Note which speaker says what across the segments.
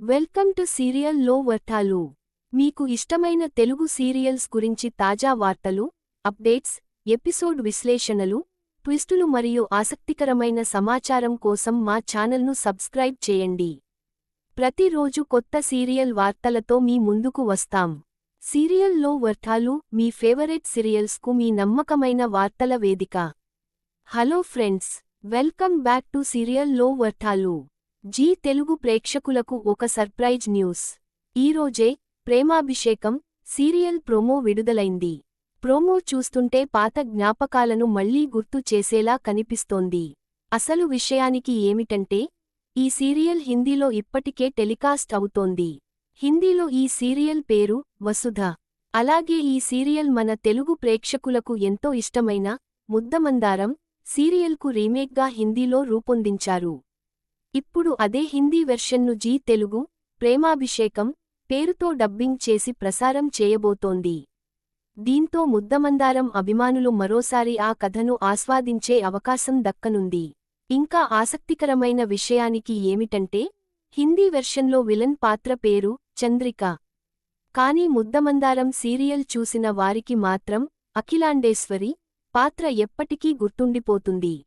Speaker 1: Welcome to serial లో వర్తాలు. మీకు ఇష్టమైన తెలుగు సీరియల్స్ గురించి తాజా వార్తలు, అప్డేట్స్, ఎపిసోడ్ విశ్లేషణలు, ట్విస్టులు మరియు ఆసక్తికరమైన సమాచారం కోసం మా ఛానల్ను సబ్స్క్రైబ్ చేయండి. ప్రతిరోజు కొత్త సీరియల్ వార్తలతో మీ ముందుకు వస్తాం. సీరియల్ లో వర్తాలు మీ ఫేవరెట్ సీరియల్స్కు మీ నమ్మకమైన వార్తల వేదిక. Hello friends, welcome back to serial లో వర్తాలు. జీ తెలుగు ప్రేక్షకులకు ఒక సర్ప్రైజ్ న్యూస్. ఈరోజే ప్రేమాభిషేకం సీరియల్ ప్రోమో విడుదలైంది. ప్రోమో చూస్తుంటే పాత జ్ఞాపకాలను మళ్లీ గుర్తు చేసేలా కనిపిస్తోంది. అసలు విషయానికి ఏమిటంటే, ఈ సీరియల్ హిందీలో ఇప్పటికే టెలికాస్ట్ అవుతోంది. హిందీలో ఈ సీరియల్ పేరు వసుధ. అలాగే ఈ సీరియల్ మన తెలుగు ప్రేక్షకులకు ఎంతో ఇష్టమైన ముద్దమందారం సీరియల్కు రీమేక్గా హిందీలో రూపొందించారు. ఇప్పుడు అదే హిందీ వెర్షన్ను జీ తెలుగు ప్రేమాభిషేకం పేరుతో డబ్బింగ్ చేసి ప్రసారం చేయబోతోంది. దీంతో ముద్దమందారం అభిమానులు మరోసారి ఆ కథను ఆస్వాదించే అవకాశం దక్కనుంది. ఇంకా ఆసక్తికరమైన విషయానికి ఏమిటంటే, హిందీ వెర్షన్లో విలన్ పాత్ర పేరు చంద్రిక. కానీ ముద్దమందారం సీరియల్ చూసిన వారికి మాత్రం అఖిలాండేశ్వరి పాత్ర ఎప్పటికీ గుర్తుండిపోతుంది.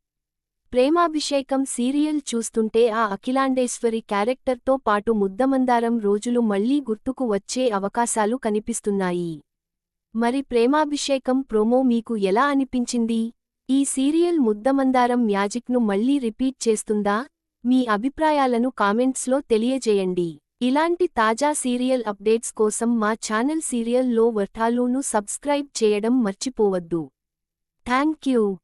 Speaker 1: ప్రేమాభిషేకం సీరియల్ చూస్తుంటే ఆ అఖిలాండేశ్వరి క్యారెక్టర్తో పాటు ముద్దమందారం రోజులు మళ్లీ గుర్తుకు వచ్చే అవకాశాలు కనిపిస్తున్నాయి. మరి ప్రేమాభిషేకం ప్రోమో మీకు ఎలా అనిపించింది? ఈ సీరియల్ ముద్దమందారం మ్యాజిక్ను మళ్లీ రిపీట్ చేస్తుందా? మీ అభిప్రాయాలను కామెంట్స్లో తెలియజేయండి. ఇలాంటి తాజా సీరియల్ అప్డేట్స్ కోసం మా ఛానల్ సీరియల్ లో వర్తాలును సబ్స్క్రైబ్ చేయడం మర్చిపోవద్దు. Thank you.